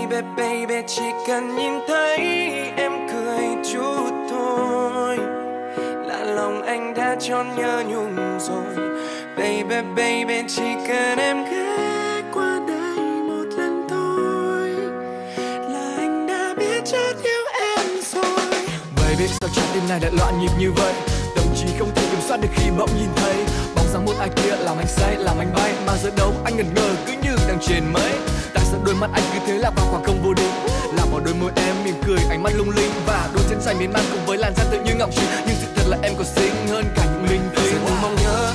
Baby baby chỉ cần nhìn thấy em cười chút thôi là lòng anh đã tròn nhớ nhung rồi. Baby baby chỉ cần em ghé qua đây một lần thôi là anh đã biết chót yêu em rồi. Baby sao trái tim này lại loạn nhịp như vậy, tâm trí không thể kiểm soát được khi bỗng nhìn thấy bóng dáng một ai kia làm anh say làm anh bay, mà giờ đâu anh ngẩn ngơ cứ như đang trên mây. Tại sao đôi mắt anh cứ thế lạc vào khoảng không vô định, làm vào đôi môi em mỉm cười ánh mắt lung linh và đôi chân dài miên man cùng với làn da tự như ngọc trì, nhưng sự thật là em còn xinh hơn cả những minh tinh. Đừng mong nhớ